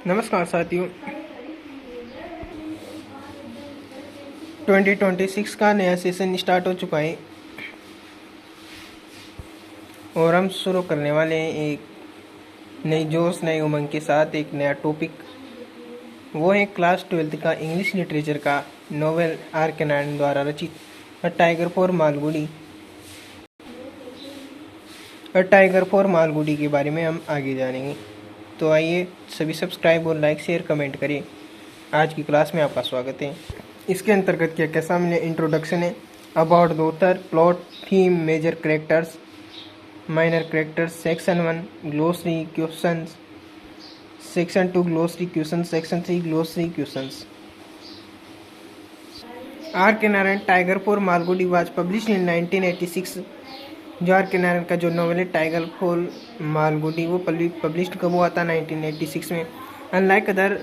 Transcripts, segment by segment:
नमस्कार साथियों। 2026 का नया सेशन स्टार्ट हो चुका है और हम शुरू करने वाले हैं एक नई जोश नई उमंग के साथ एक नया टॉपिक। वो है क्लास 12th का इंग्लिश लिटरेचर का नोवेल आर के नारायण द्वारा रचित a tiger for Malgudi. Tiger for Malgudi के बारे में हम आगे जानेंगे। तो आइए सभी सब्सक्राइब और लाइक शेयर कमेंट करें। आज की क्लास में आपका स्वागत है। इसके अंतर्गत क्या क्या सामने इंट्रोडक्शन है, about the author, plot, theme, major characters, minor characters, section 1 glossary questions, section 2 glossary questions, section 3 glossary questions. R K Narayan Tiger for Malgudi was publish in 1986। जो आर के नारायण का जो नॉवल है टाइगर फॉर मालगुडी वो publish कब हुआ था? 1986 में। Unlike other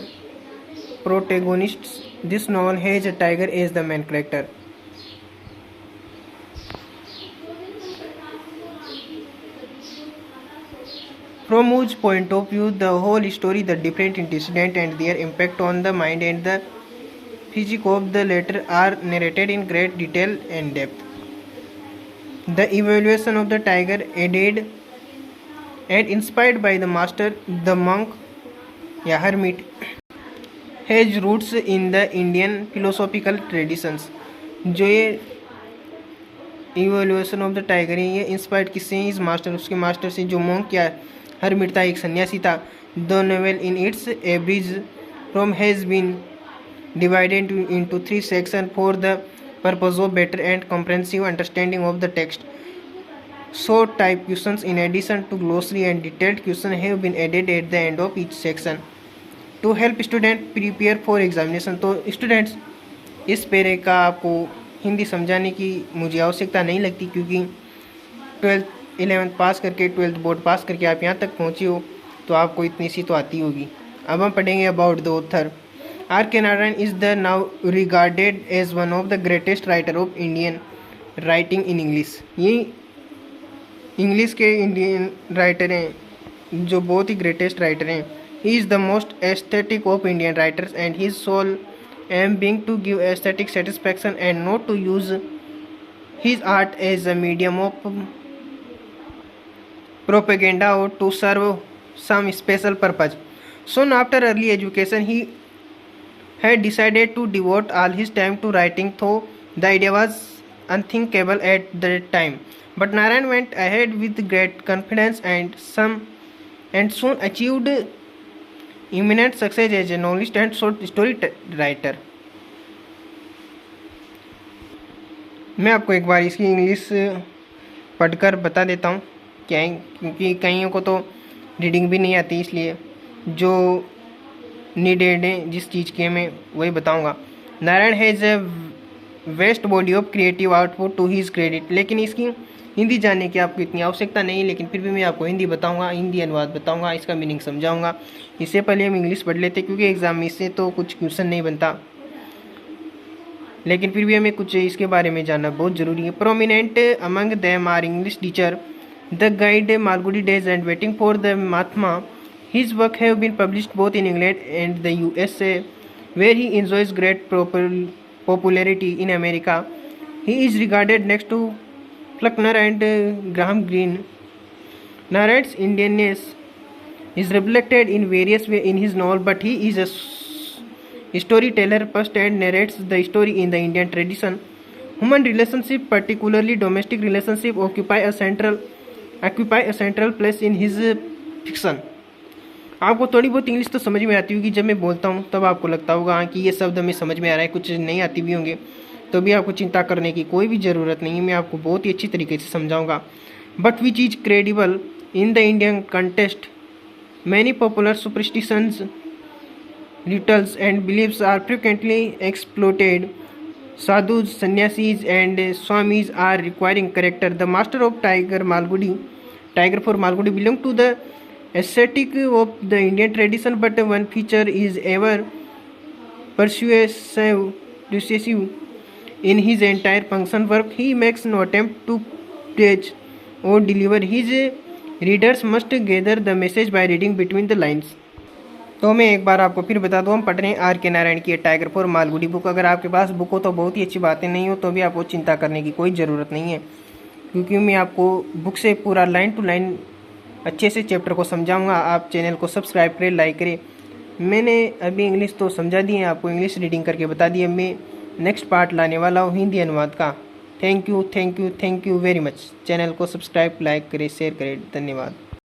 protagonists, this novel has a tiger as the main character. From whose point of view the whole story, the different incidents and their impact on the mind and the physique of the latter are narrated in great detail and depth. The evaluation of the tiger, aided and inspired by the master, the monk या hermit, has roots in the Indian philosophical traditions. जो ये evolution of the tiger है ये inspired किससे है? इस master, उसके master से जो मॉन्क या हरमिट था, एक सन्यासी था। The novel in its average from has been divided into 3 section for the purpose of better and comprehensive understanding of the text. Short type questions in addition to glossary and detailed question have been added at the end of each section to help student prepare for examination. तो students, इस para का आपको हिंदी समझाने की मुझे आवश्यकता नहीं लगती, क्योंकि 12th 11th पास करके 12th बोर्ड पास करके आप यहाँ तक पहुँचे हो तो आपको इतनी सी तो आती होगी। अब हम पढ़ेंगे about the author. R K Narayan is the now regarded as one of the greatest writer of Indian writing in English. ये इंग्लिश के इंडियन राइटर हैं जो बहुत ही ग्रेटेस्ट राइटर हैं। He is the most aesthetic of Indian writers, and his sole aim being to give aesthetic satisfaction and not to use his art as a medium of propaganda or to serve some special purpose. Soon after early education, he had decided to devote all his time to writing, though the idea was unthinkable at that time. But Narayan went ahead with great confidence and soon achieved eminent success as a novelist and short story writer. मैं आपको एक बार इसकी English पढ़कर बता देता हूँ क्या है, क्योंकि कईयों को तो रीडिंग भी नहीं आती, इसलिए जो नीडेड है जिस चीज़ के मैं वही बताऊँगा। Narayan has a vast body of creative output to his credit. लेकिन इसकी हिंदी जानने की आपको इतनी आवश्यकता नहीं, लेकिन फिर भी मैं आपको हिंदी बताऊंगा, हिंदी अनुवाद बताऊंगा, इसका मीनिंग समझाऊंगा। इससे पहले हम इंग्लिश पढ़ लेते, क्योंकि एग्जाम में इससे तो कुछ क्वेश्चन नहीं बनता, लेकिन फिर भी हमें कुछ इसके बारे में जानना बहुत ज़रूरी है। Prominent among them are English teacher, the guide, Malgudi days and waiting for the Mahatma. His work have been published both in England and the USA, where he enjoys great popularity in America. He is regarded next to Faulkner and Graham Greene. Narayan's Indianness is reflected in various ways in his novel, but he is a storyteller first and narrates the story in the Indian tradition. Human relationship, particularly domestic relationship, occupy a central place in his fiction. आपको थोड़ी बहुत English तो समझ में आती होगी, जब मैं बोलता हूँ तब आपको लगता होगा हाँ कि ये शब्द हमें समझ में आ रहा है, कुछ नहीं आती भी होंगे तो भी आपको चिंता करने की कोई भी ज़रूरत नहीं है, मैं आपको बहुत ही अच्छी तरीके से समझाऊंगा। But which is credible in the Indian contest, many popular superstitions, rituals and beliefs are frequently exploited. साधुज, सन्यासीज एंड स्वामीज are requiring character. The master of Tiger for Malgudi belong to the aesthetic of the Indian tradition, but one feature is ever persuasive in his entire function work. He makes no attempt to preach or deliver. His readers must gather the message by reading between the lines. तो मैं एक बार आपको फिर बता दूं, हम पढ़ रहे हैं आर के नारायण की टाइगर फॉर मालगुडी बुक। अगर आपके पास बुक हो तो बहुत ही अच्छी बातें, नहीं हो तो भी आपको चिंता करने की कोई ज़रूरत नहीं है, क्योंकि मैं आपको बुक से पूरा लाइन टू लाइन अच्छे से चैप्टर को समझाऊंगा। आप चैनल को सब्सक्राइब करें, लाइक करें। मैंने अभी इंग्लिश तो समझा दी है आपको, इंग्लिश रीडिंग करके बता दी है। मैं नेक्स्ट पार्ट लाने वाला हूँ हिंदी अनुवाद का। Thank you very much. Channel को सब्सक्राइब, लाइक करें, शेयर करें। धन्यवाद।